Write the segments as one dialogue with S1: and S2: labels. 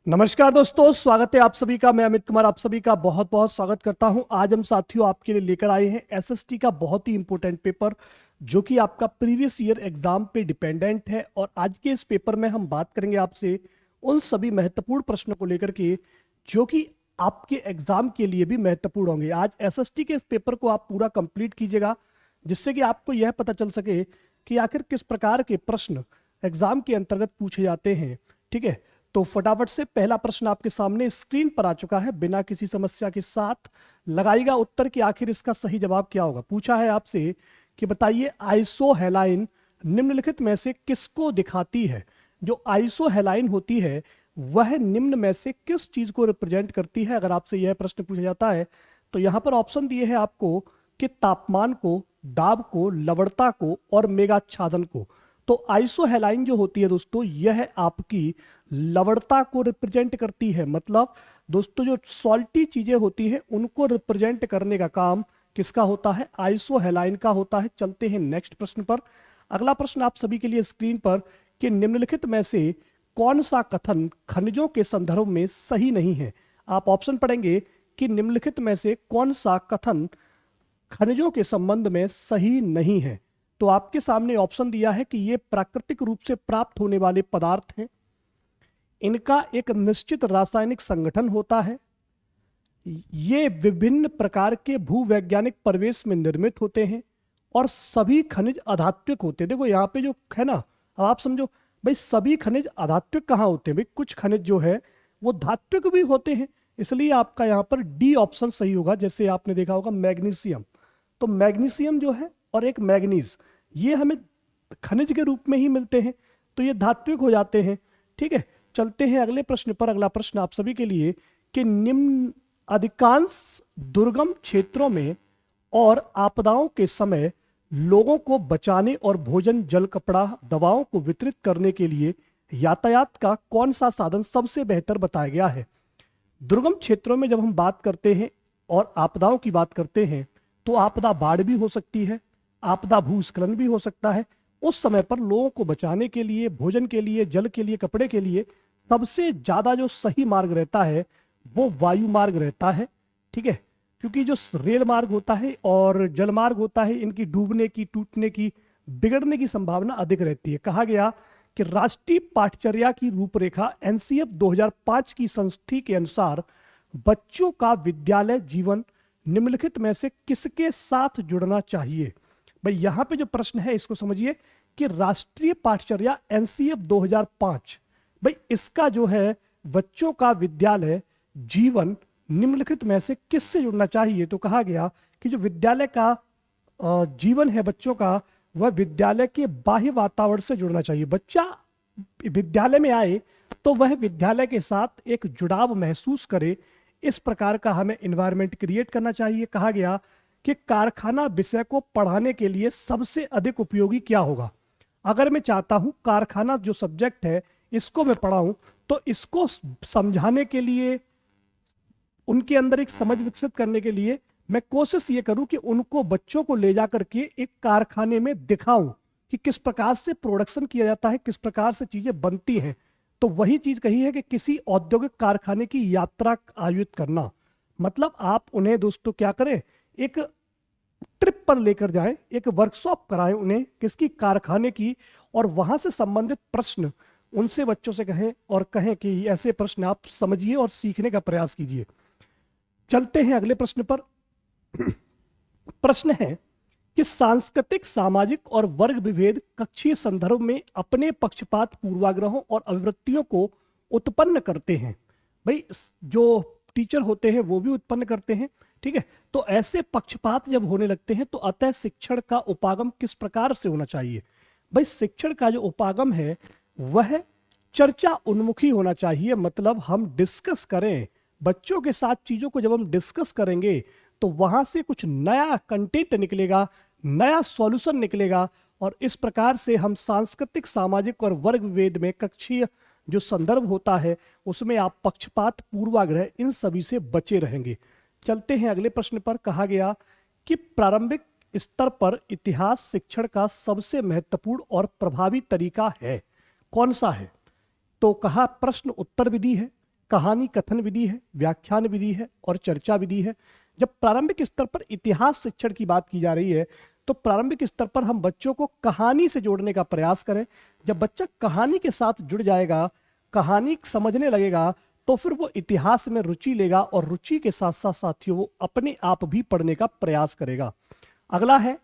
S1: नमस्कार दोस्तों, स्वागत है आप सभी का। मैं अमित कुमार आप सभी का बहुत बहुत स्वागत करता हूं। आज हम साथियों आपके लिए लेकर आए हैं एसएसटी का बहुत ही इंपॉर्टेंट पेपर, जो कि आपका प्रीवियस ईयर एग्जाम पे डिपेंडेंट है। और आज के इस पेपर में हम बात करेंगे आपसे उन सभी महत्वपूर्ण प्रश्नों को लेकर के जो कि आपके एग्जाम के लिए भी महत्वपूर्ण होंगे। आज एसएसटी के इस पेपर को आप पूरा कंप्लीट कीजिएगा, जिससे कि आपको यह पता चल सके कि आखिर किस प्रकार के प्रश्न एग्जाम के अंतर्गत पूछे जाते हैं। ठीक है, तो फटाफट से पहला प्रश्न आपके सामने स्क्रीन पर आ चुका है। बिना किसी समस्या के साथ लगाइएगा उत्तर कि आखिर इसका सही जवाब क्या होगा। पूछा है आपसे कि बताइए आइसोहेलाइन निम्नलिखित में से किसको दिखाती है। जो आइसोहेलाइन होती है वह निम्न में से किस चीज को रिप्रेजेंट करती है। अगर आपसे यह प्रश्न पूछा जाता है तो यहां पर ऑप्शन दिए हैं आपको कि तापमान को, दाब को, लवणता को और मेघाच्छादन को। तो आइसोहेलाइन जो होती है दोस्तों, यह आपकी लवणता को रिप्रेजेंट करती है। मतलब दोस्तों जो सॉल्टी चीजें होती हैं उनको रिप्रेजेंट करने का काम किसका होता है? आइसोहेलाइन का होता है। चलते हैं नेक्स्ट प्रश्न पर। अगला प्रश्न आप सभी के लिए स्क्रीन पर कि निम्नलिखित में से कौन सा कथन खनिजों के संदर्भ में सही नहीं है। आप ऑप्शन पढ़ेंगे कि निम्नलिखित में से कौन सा कथन खनिजों के संबंध में सही नहीं है। तो आपके सामने ऑप्शन दिया है कि ये प्राकृतिक रूप से प्राप्त होने वाले पदार्थ हैं, इनका एक निश्चित रासायनिक संगठन होता है, ये विभिन्न प्रकार के भूवैज्ञानिक परिवेश में निर्मित होते हैं और सभी खनिज अधात्विक होते हैं। देखो यहाँ पे जो है ना, अब आप समझो भाई, सभी खनिज अधात्विक कहाँ होते हैं? भाई कुछ खनिज जो है वो धात्विक भी होते हैं, इसलिए आपका यहाँ पर डी ऑप्शन सही होगा। जैसे आपने देखा होगा मैग्नीशियम, तो मैग्नीशियम जो है और एक मैग्नीज, ये हमें खनिज के रूप में ही मिलते हैं, तो ये धात्विक हो जाते हैं। ठीक है, चलते हैं अगले प्रश्न पर। अगला प्रश्न आप सभी के लिए कि निम्न अधिकांश दुर्गम क्षेत्रों में और आपदाओं के समय लोगों को बचाने और भोजन, जल, कपड़ा, दवाओं को वितरित करने के लिए यातायात का कौन सा साधन सबसे बेहतर बताया गया है? दुर्गम क्षेत्रों में जब हम बात करते हैं और आपदाओं की बात करते हैं तो आपदा बाढ़ भी हो सकती है, आपदा भूस्खलन भी हो सकता है। उस समय पर लोगों को बचाने के लिए, भोजन के लिए, जल के लिए, कपड़े के लिए सबसे ज्यादा जो सही मार्ग रहता है वो वायु मार्ग रहता है। ठीक है, क्योंकि जो रेल मार्ग होता है और जल मार्ग होता है, इनकी डूबने की, टूटने की, बिगड़ने की संभावना अधिक रहती है। कहा गया कि राष्ट्रीय पाठचर्या की रूपरेखा एनसीएफ 2005 की संस्तुति के अनुसार बच्चों का विद्यालय जीवन निम्नलिखित में से किसके साथ जुड़ना चाहिए? भाई यहां पे जो प्रश्न है इसको समझिए कि राष्ट्रीय पाठचर्या एनसीएफ 2005, भाई इसका जो है बच्चों का विद्यालय जीवन निम्नलिखित में से किससे जुड़ना चाहिए? तो कहा गया कि जो विद्यालय का जीवन है बच्चों का, वह विद्यालय के बाह्य वातावरण से जुड़ना चाहिए। बच्चा विद्यालय में आए तो वह विद्यालय के साथ एक जुड़ाव महसूस करे, इस प्रकार का हमें एनवायरनमेंट क्रिएट करना चाहिए। कहा गया कि कारखाना विषय को पढ़ाने के लिए सबसे अधिक उपयोगी क्या होगा? अगर मैं चाहता हूं कारखाना जो सब्जेक्ट है इसको मैं पढ़ाऊं, तो इसको समझाने के लिए, उनके अंदर एक समझ विकसित करने के लिए मैं कोशिश ये करूं कि उनको, बच्चों को ले जाकर के एक कारखाने में दिखाऊं कि किस प्रकार से प्रोडक्शन किया जाता है, किस प्रकार से चीजें बनती हैं। तो वही चीज कही है कि किसी औद्योगिक कारखाने की यात्रा आयोजित करना। मतलब आप उन्हें दोस्तों क्या करें, एक ट्रिप पर लेकर जाएं, एक वर्कशॉप कराएं उन्हें किसकी, कारखाने की, और वहां से संबंधित प्रश्न उनसे बच्चों से कहें और कहें कि ऐसे प्रश्न आप समझिए और सीखने का प्रयास कीजिए। चलते हैं अगले प्रश्न पर। प्रश्न है कि सांस्कृतिक, सामाजिक और वर्ग विभेद कक्षीय संदर्भ में अपने पक्षपात, पूर्वाग्रहों और अभिवृत्तियों को उत्पन्न करते हैं। भाई जो टीचर होते हैं वो भी उत्पन्न करते हैं। ठीक है, तो ऐसे पक्षपात जब होने लगते हैं तो अतः शिक्षण का उपागम किस प्रकार से होना चाहिए? भाई शिक्षण का जो उपागम है वह चर्चा उन्मुखी होना चाहिए। मतलब हम डिस्कस करें बच्चों के साथ चीजों को, जब हम डिस्कस करेंगे तो वहां से कुछ नया कंटेंट निकलेगा, नया सॉल्यूशन निकलेगा, और इस प्रकार से हम सांस्कृतिक, सामाजिक और वर्ग विभेद में कक्षीय जो संदर्भ होता है उसमें आप पक्षपात, पूर्वाग्रह, इन सभी से बचे रहेंगे। चलते हैं अगले प्रश्न पर। कहा गया कि प्रारंभिक स्तर पर इतिहास शिक्षण का सबसे महत्वपूर्ण और प्रभावी तरीका है, कौन सा है? तो कहा प्रश्न उत्तर विधि है, कहानी कथन विधि है, व्याख्यान विधि है और चर्चा विधि है। जब प्रारंभिक स्तर पर इतिहास शिक्षण की बात की जा रही है तो प्रारंभिक स्तर पर हम बच्चों को कहानी से जोड़ने का प्रयास करें। जब बच्चा कहानी के साथ जुड़ जाएगा, कहानी समझने लगेगा, तो फिर वो इतिहास में रुचि लेगा और रुचि के साथ साथ साथियों वो अपने आप भी पढ़ने का प्रयास करेगा। अगला है,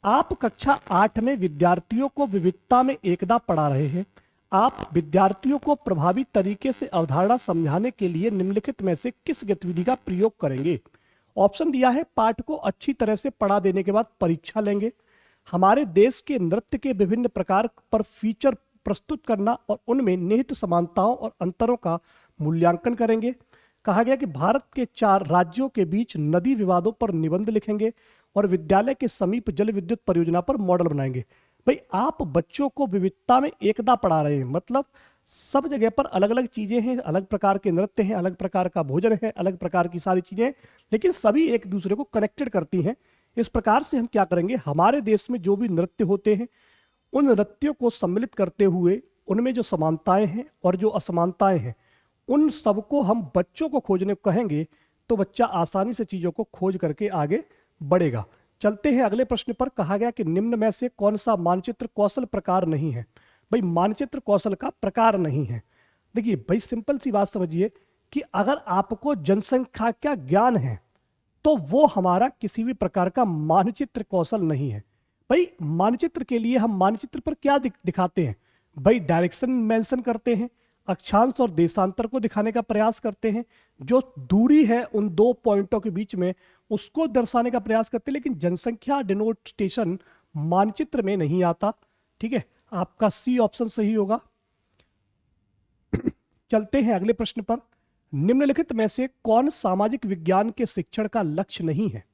S1: आप कक्षा 8 में विद्यार्थियों को विविधता में एकता पढ़ा रहे हैं। आप विद्यार्थियों को प्रभावी तरीके से अवधारणा समझाने के लिए निम्नलिखित में से किस गतिविधि का प्रयोग करेंगे? ऑप्शन दिया है, पाठ को अच्छी तरह से पढ़ा देने के बाद परीक्षा लेंगे, हमारे देश के नृत्य के विभिन्न प्रकार पर फीचर प्रस्तुत करना और उनमें निहित समानताओं और अंतरों का मूल्यांकन करेंगे। कहा गया कि भारत के 4 राज्यों के बीच नदी विवादों पर निबंध लिखेंगे और विद्यालय के समीप जल विद्युत परियोजना पर मॉडल बनाएंगे। भाई, आप बच्चों को विविधता में एकता पढ़ा रहे हैं, मतलब सब जगह पर अलग अलग चीजें हैं, अलग प्रकार के नृत्य हैं, अलग प्रकार का भोजन है, अलग प्रकार की सारी चीजें हैं, लेकिन सभी एक दूसरे को कनेक्टेड करती हैं। इस प्रकार से हम क्या करेंगे, हमारे देश में जो भी नृत्य होते हैं उन नृत्यों को सम्मिलित करते हुए उनमें जो समानताएं हैं और जो असमानताएं हैं उन सबको हम बच्चों को खोजने को कहेंगे, तो बच्चा आसानी से चीजों को खोज करके आगे बढ़ेगा। चलते हैं अगले प्रश्न पर। कहा गया कि निम्न में से कौन सा मानचित्र कौशल प्रकार नहीं है? भाई, मानचित्र कौशल का प्रकार नहीं है। देखिए भाई, सिंपल सी बात समझिए कि अगर आपको जनसंख्या का ज्ञान है तो वो हमारा किसी भी प्रकार का मानचित्र कौशल नहीं है। भाई, मानचित्र के लिए हम मानचित्र पर क्या दिखाते हैं? भाई, डायरेक्शन मेंशन करते हैं, अक्षांश और देशांतर को दिखाने का प्रयास करते हैं, जो दूरी है उन 2 पॉइंटों के बीच में उसको दर्शाने का प्रयास करते हैं, लेकिन जनसंख्या डिनोटेशन मानचित्र में नहीं आता। ठीक है, आपका सी ऑप्शन सही होगा। चलते हैं अगले प्रश्न पर। निम्नलिखित में से कौन सामाजिक विज्ञान के शिक्षण का लक्ष्य नहीं है?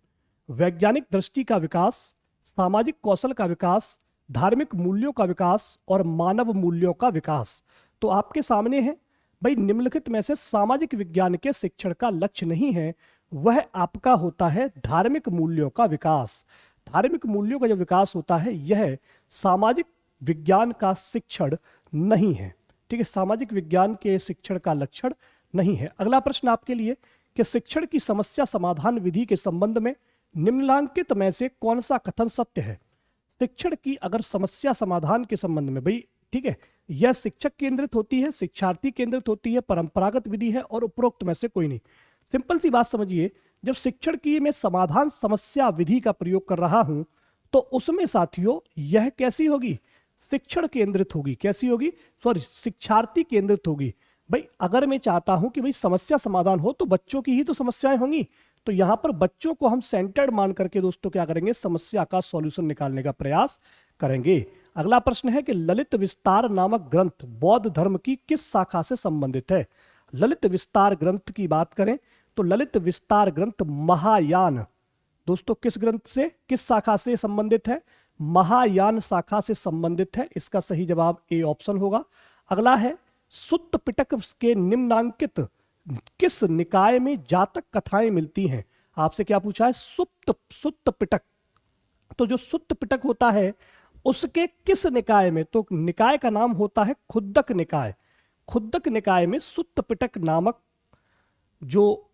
S1: वैज्ञानिक दृष्टि का विकास, सामाजिक कौशल का विकास, धार्मिक मूल्यों का विकास और मानव मूल्यों का विकास। तो आपके सामने है भाई, निम्नलिखित में से सामाजिक विज्ञान के शिक्षण का लक्ष्य नहीं है, वह आपका होता है धार्मिक मूल्यों का विकास। धार्मिक मूल्यों का जो विकास होता है यह सामाजिक विज्ञान का शिक्षण नहीं है। ठीक है, सामाजिक विज्ञान के शिक्षण का लक्षण नहीं है। अगला प्रश्न आपके लिए कि शिक्षण की समस्या समाधान विधि के संबंध में निम्नलिखित में से कौन सा कथन सत्य है? शिक्षण की अगर समस्या समाधान के संबंध में, भाई ठीक है, यह शिक्षक केंद्रित होती है, शिक्षार्थी केंद्रित होती है, परंपरागत विधि है और उपरोक्त में से कोई नहीं। सिंपल सी बात समझिए, जब शिक्षण की मैं समाधान समस्या विधि का प्रयोग कर रहा हूं तो उसमें साथियों यह कैसी होगी? शिक्षण केंद्रित होगी। कैसी होगी? सॉरी, शिक्षार्थी केंद्रित होगी। भाई, अगर मैं चाहता हूं कि भाई समस्या समाधान हो तो बच्चों की ही तो समस्याएं होंगी, तो यहां पर बच्चों को हम सेंटर्ड मान करके दोस्तों क्या करेंगे? समस्या का सॉल्यूशन निकालने का प्रयास करेंगे। अगला प्रश्न है कि ललित विस्तार नामक ग्रंथ बौद्ध धर्म की किस शाखा से संबंधित है? ललित विस्तार ग्रंथ की बात करें तो ललित विस्तार ग्रंथ महायान, दोस्तों किस ग्रंथ से, किस शाखा से संबंधित है? महायान शाखा से संबंधित है। इसका सही जवाब ए ऑप्शन होगा। अगला है, सुत्त पिटक के निम्नांकित किस निकाय में जातक कथाएं मिलती हैं? आपसे क्या पूछा है? सुत्त पिटक। तो जो सुत्त पिटक होता है उसके किस निकाय में? तो निकाय का नाम होता है खुद्दक निकाय। खुद्दक निकाय में सुत्त पिटक नामक जो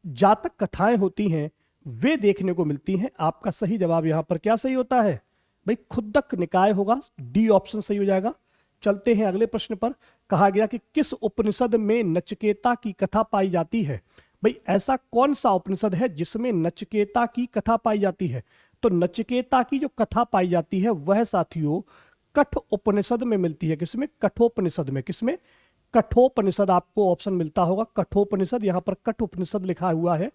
S1: जातक कथाएं होती हैं वे देखने को मिलती हैं। आपका सही जवाब यहां पर क्या सही होता है? भाई, खुद्दक निकाय होगा, डी ऑप्शन सही हो जाएगा। चलते हैं अगले प्रश्न पर। कहा गया कि किस उपनिषद में नचिकेता की कथा पाई जाती है? भाई, ऐसा कौन सा उपनिषद है जिसमें नचिकेता की कथा पाई जाती है? तो नचिकेता की जो कथा पाई जाती है वह साथियों कठ उपनिषद में मिलती है। किसमें? कठोपनिषद में। किसमें? कठोपनिषद आपको ऑप्शन मिलता होगा, कठोपनिषद। यहां पर कठ उपनिषद लिखा हुआ है।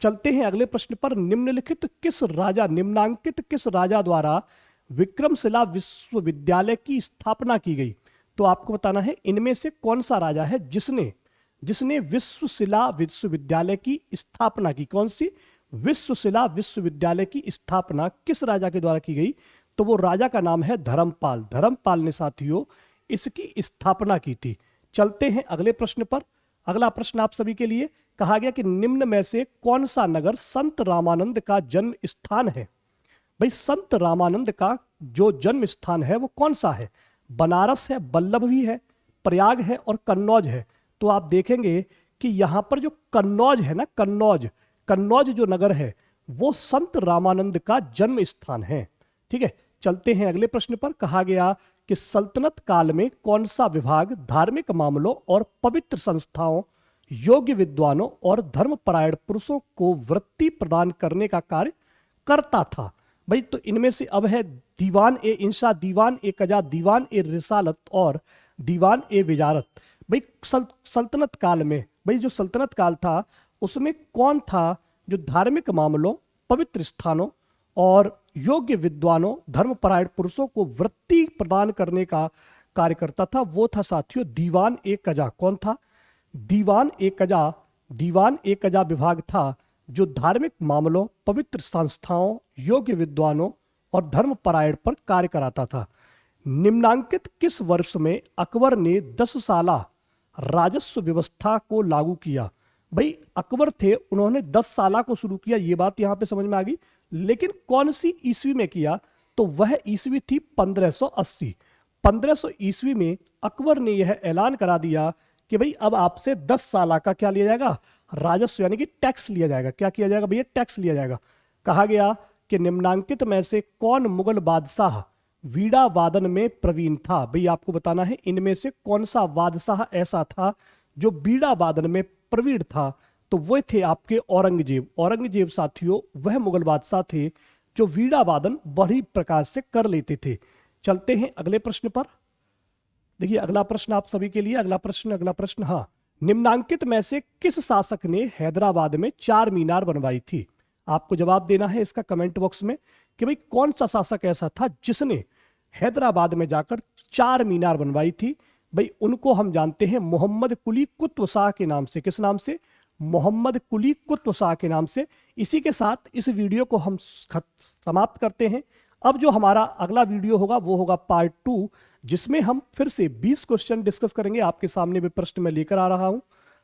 S1: चलते हैं अगले प्रश्न पर। निम्नलिखित किस राजा, निम्नांकित किस राजा द्वारा विक्रमशिला विश्वविद्यालय की स्थापना की गई? तो आपको बताना है इनमें से कौन सा राजा है जिसने विश्वशिला विश्वविद्यालय की स्थापना की। कौन सी? विश्वशिला विश्वविद्यालय की स्थापना किस राजा के द्वारा की गई? तो वो राजा का नाम है धर्मपाल। धर्मपाल ने साथियों इसकी स्थापना की थी। चलते हैं अगले प्रश्न पर। अगला प्रश्न आप सभी के लिए। कहा गया कि निम्न में से कौन सा नगर संत रामानंद का जन्म स्थान है? भाई, संत रामानंद का जो जन्म स्थान है वो कौन सा है? बनारस है, बल्लभ भी है, प्रयाग है और कन्नौज है। तो आप देखेंगे कि यहां पर जो कन्नौज है ना, कन्नौज जो नगर है वो संत रामानंद का जन्म स्थान है। ठीक है, चलते हैं अगले प्रश्न पर। कहा गया कि सल्तनत काल में कौन सा विभाग धार्मिक मामलों और पवित्र संस्थाओं, योग्य विद्वानों और धर्मपरायण पुरुषों को वृत्ति प्रदान करने का कार्य करता था? भाई तो इनमें से अब है दीवान ए इंशा, दीवान ए कजा, दीवान ए रिसालत और दीवान ए विजारत। भाई सल्तनत काल में, भाई जो सल्तनत काल था उसमें कौन था जो धार्मिक मामलों, पवित्र स्थानों और योग्य विद्वानों, धर्मपरायण पुरुषों को वृत्ति प्रदान करने का कार्य करता था? वो था साथियों दीवान ए कजा। कौन था? दीवान ए कजा। दीवान ए कजा विभाग था जो धार्मिक मामलों, पवित्र संस्थाओं, योग्य विद्वानों और धर्मपरायण पर कार्य कराता था। निम्नांकित किस वर्ष में अकबर ने 10 साला राजस्व व्यवस्था को लागू किया? भाई अकबर थे, उन्होंने 10 साला को शुरू किया, ये बात यहां पे समझ में आ गई, लेकिन कौन सी ईस्वी में किया? तो वह ईस्वी थी 1580। 1500 ईस्वी में अकबर ने यह ऐलान करा दिया कि भाई अब आपसे 10 साला का क्या लिया जाएगा? राजस्व, यानी कि टैक्स लिया जाएगा। क्या किया जाएगा भैया? टैक्स लिया जाएगा। कहा गया कि निम्नांकित में से कौन मुगल बादशाह वीणा वादन में प्रवीण था? भाई आपको बताना है इनमें से कौन सा बादशाह ऐसा था जो वीणा वादन में प्रवीण था? तो वो थे आपके औरंगजेब। औरंगजेब साथियों वह मुगल बादशाह थे जो वीणा वादन बड़ी प्रकार से कर लेते थे। चलते हैं अगले प्रश्न पर। देखिए अगला प्रश्न आप सभी के लिए, अगला प्रश्न हाँ, निम्नांकित में से किस शासक ने हैदराबाद में 4 मीनार बनवाई थी? आपको जवाब देना है इसका कमेंट बॉक्स में कि भाई कौन सा शासक ऐसा था जिसने हैदराबाद में जाकर 4 मीनार बनवाई थी? भाई उनको हम जानते हैं मोहम्मद कुली कुतुब शाह के नाम से। किस नाम से? मोहम्मद कुली कुतुब शाह के नाम से। इसी के साथ इस वीडियो को हम समाप्त करते हैं। अब जो हमारा अगला वीडियो होगा वो होगा पार्ट 2, जिसमें हम फिर से 20 क्वेश्चन डिस्कस करेंगे। आपके सामने भी प्रश्न मैं लेकर आ रहा हूं,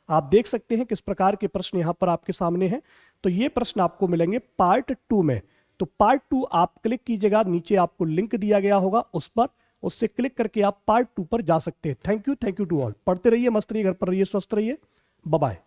S1: आप देख सकते हैं किस प्रकार के प्रश्न यहां पर आपके सामने हैं। तो ये प्रश्न आपको मिलेंगे पार्ट 2 में। तो पार्ट 2 आप क्लिक कीजिएगा, नीचे आपको लिंक दिया गया होगा उस पर, उससे क्लिक करके आप पार्ट 2 पर जा सकते हैं। Thank you to all. पढ़ते रहिए, मस्त रहिए, घर पर रहिए, स्वस्थ रहिए। Bye bye.